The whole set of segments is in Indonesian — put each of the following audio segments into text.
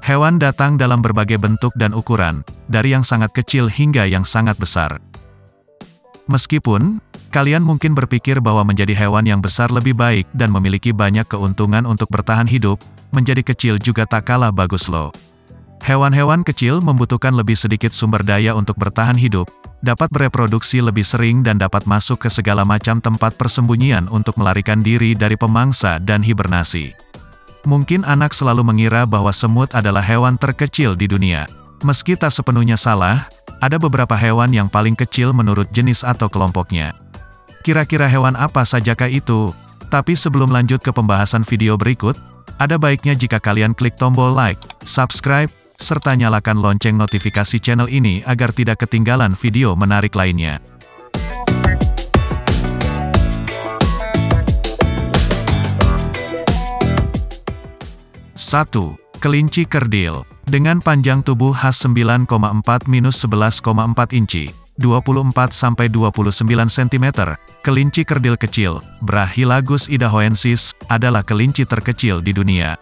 Hewan datang dalam berbagai bentuk dan ukuran, dari yang sangat kecil hingga yang sangat besar. Meskipun, kalian mungkin berpikir bahwa menjadi hewan yang besar lebih baik dan memiliki banyak keuntungan untuk bertahan hidup, menjadi kecil juga tak kalah bagus loh. Hewan-hewan kecil membutuhkan lebih sedikit sumber daya untuk bertahan hidup, dapat bereproduksi lebih sering dan dapat masuk ke segala macam tempat persembunyian untuk melarikan diri dari pemangsa dan hibernasi. Mungkin anak selalu mengira bahwa semut adalah hewan terkecil di dunia. Meski tak sepenuhnya salah, ada beberapa hewan yang paling kecil menurut jenis atau kelompoknya. Kira-kira hewan apa sajakah itu? Tapi sebelum lanjut ke pembahasan video berikut, ada baiknya jika kalian klik tombol like, subscribe, serta nyalakan lonceng notifikasi channel ini agar tidak ketinggalan video menarik lainnya. 1. Kelinci kerdil. Dengan panjang tubuh khas 9,4-11,4 inci, 24-29 cm, kelinci kerdil kecil, Brachylagus idahoensis, adalah kelinci terkecil di dunia.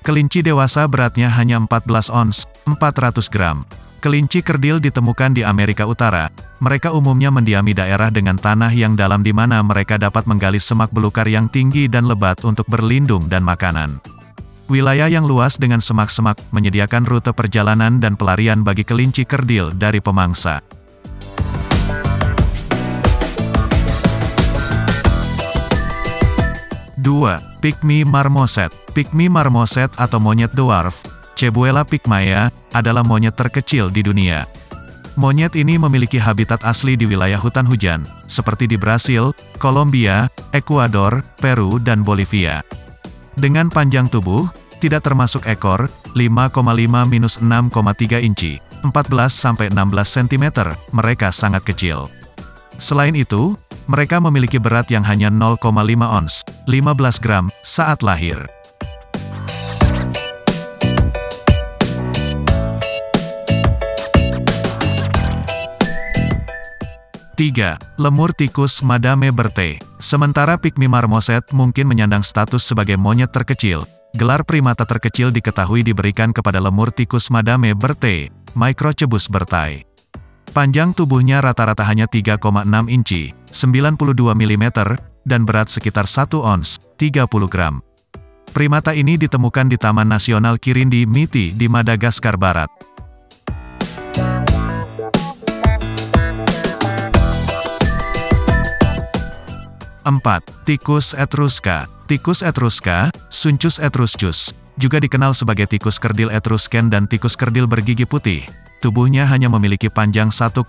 Kelinci dewasa beratnya hanya 14 ons, 400 gram. Kelinci kerdil ditemukan di Amerika Utara. Mereka umumnya mendiami daerah dengan tanah yang dalam di mana mereka dapat menggali semak belukar yang tinggi dan lebat untuk berlindung dan makanan. Wilayah yang luas dengan semak-semak menyediakan rute perjalanan dan pelarian bagi kelinci kerdil dari pemangsa. Pygmy marmoset. Pygmy marmoset atau monyet dwarf, Cebuela pygmaea, adalah monyet terkecil di dunia. Monyet ini memiliki habitat asli di wilayah hutan hujan, seperti di Brasil, Kolombia, Ekuador, Peru dan Bolivia. Dengan panjang tubuh, tidak termasuk ekor, 5,5-6,3 inci, 14-16 cm, mereka sangat kecil. Selain itu, mereka memiliki berat yang hanya 0,5 ons, 15 gram, saat lahir. 3. Lemur tikus Madame Berthe. Sementara Pygmy marmoset mungkin menyandang status sebagai monyet terkecil, gelar primata terkecil diketahui diberikan kepada lemur tikus Madame Berthe, Microcebus bertai. Panjang tubuhnya rata-rata hanya 3,6 inci, 92 mm, dan berat sekitar 1 ons, 30 gram. Primata ini ditemukan di Taman Nasional Kirindi Miti di Madagaskar Barat. 4. Tikus Etruska. Tikus Etruska, Suncus etruscus, juga dikenal sebagai tikus kerdil Etrusken dan tikus kerdil bergigi putih. Tubuhnya hanya memiliki panjang 1,4-2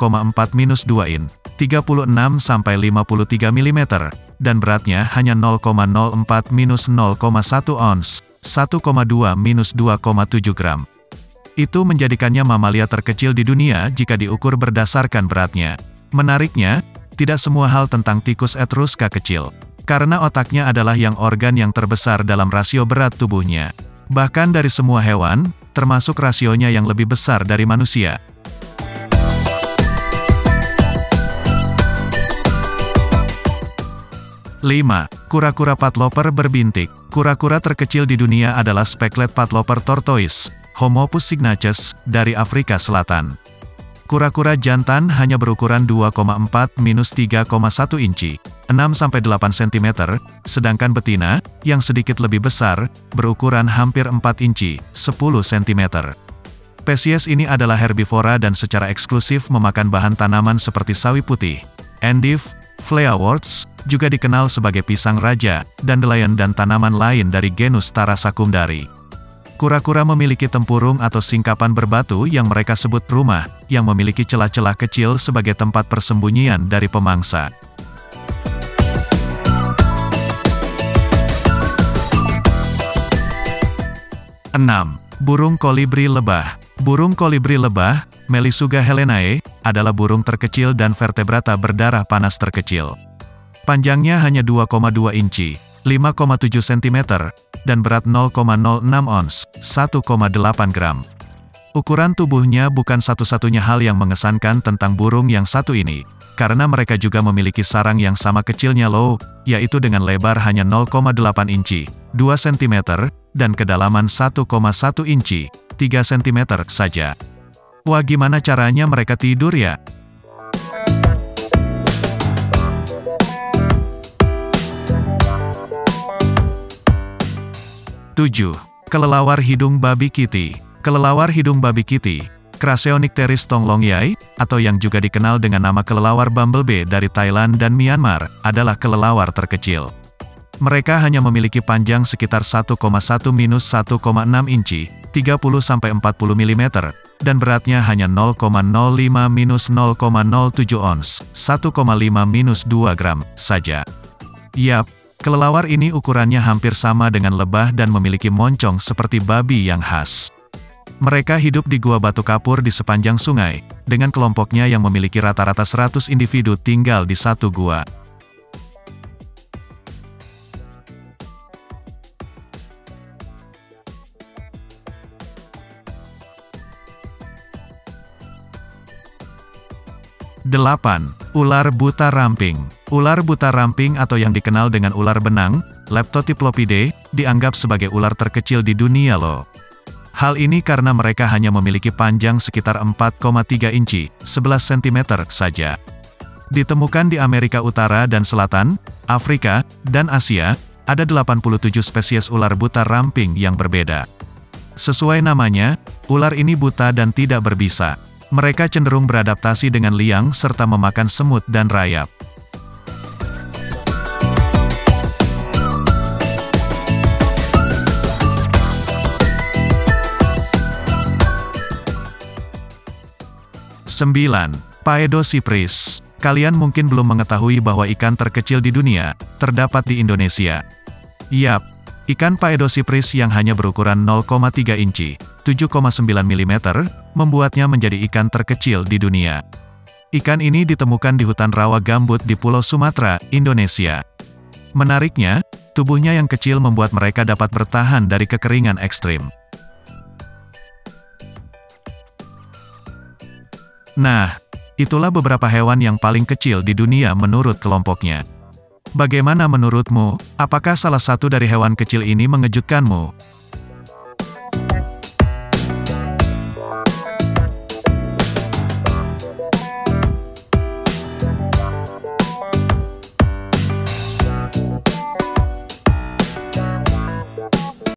in, 36-53 mm, dan beratnya hanya 0,04-0,1 ons, 1,2-2,7 gram. Itu menjadikannya mamalia terkecil di dunia jika diukur berdasarkan beratnya. Menariknya, tidak semua hal tentang tikus Etruska kecil, karena otaknya adalah yang organ yang terbesar dalam rasio berat tubuhnya. Bahkan dari semua hewan, termasuk rasionya yang lebih besar dari manusia. 5. Kura-kura patloper berbintik. Kura-kura terkecil di dunia adalah Speckled patloper tortoise, Homopus signatus, dari Afrika Selatan. Kura-kura jantan hanya berukuran 2,4-3,1 inci, 6-8 cm, sedangkan betina, yang sedikit lebih besar, berukuran hampir 4 inci, 10 cm. Spesies ini adalah herbivora dan secara eksklusif memakan bahan tanaman seperti sawi putih, endive, fleaworts, juga dikenal sebagai pisang raja, dandelion dan tanaman lain dari genus Tarasacumdari. Kura-kura memiliki tempurung atau singkapan berbatu yang mereka sebut rumah, yang memiliki celah-celah kecil sebagai tempat persembunyian dari pemangsa. 6. Burung kolibri lebah. Burung kolibri lebah, Melisuga helenae, adalah burung terkecil dan vertebrata berdarah panas terkecil. Panjangnya hanya 2,2 inci, 5,7 cm, dan berat 0,06 ons, 1,8 gram. Ukuran tubuhnya bukan satu-satunya hal yang mengesankan tentang burung yang satu ini, karena mereka juga memiliki sarang yang sama kecilnya loh, yaitu dengan lebar hanya 0,8 inci, 2 cm, dan kedalaman 1,1 inci, 3 cm saja. Wah, gimana caranya mereka tidur ya? Tujuh. Kelelawar hidung babi kitty. Kelelawar hidung babi kitty, Craseonycteris tonglongyai, atau yang juga dikenal dengan nama kelelawar bumblebee dari Thailand dan Myanmar, adalah kelelawar terkecil. Mereka hanya memiliki panjang sekitar 1,1–1,6 inci, 30–40 mm, dan beratnya hanya 0,05–0,07 ons, 1,5–2 gram, saja. Yap, kelelawar ini ukurannya hampir sama dengan lebah dan memiliki moncong seperti babi yang khas. Mereka hidup di gua batu kapur di sepanjang sungai, dengan kelompoknya yang memiliki rata-rata 100 individu tinggal di satu gua. Delapan. Ular buta ramping. Ular buta ramping atau yang dikenal dengan ular benang, Leptotiplopidae, dianggap sebagai ular terkecil di dunia loh. Hal ini karena mereka hanya memiliki panjang sekitar 4,3 inci, 11 cm saja. Ditemukan di Amerika Utara dan Selatan, Afrika, dan Asia, ada 87 spesies ular buta ramping yang berbeda. Sesuai namanya, ular ini buta dan tidak berbisa. Mereka cenderung beradaptasi dengan liang serta memakan semut dan rayap. Sembilan. Paedocypris. Kalian mungkin belum mengetahui bahwa ikan terkecil di dunia terdapat di Indonesia. Yap, ikan Paedocypris yang hanya berukuran 0,3 inci, 7,9 mm, membuatnya menjadi ikan terkecil di dunia. Ikan ini ditemukan di hutan rawa gambut di Pulau Sumatera, Indonesia. Menariknya, tubuhnya yang kecil membuat mereka dapat bertahan dari kekeringan ekstrim. Nah, itulah beberapa hewan yang paling kecil di dunia menurut kelompoknya. Bagaimana menurutmu? Apakah salah satu dari hewan kecil ini mengejutkanmu?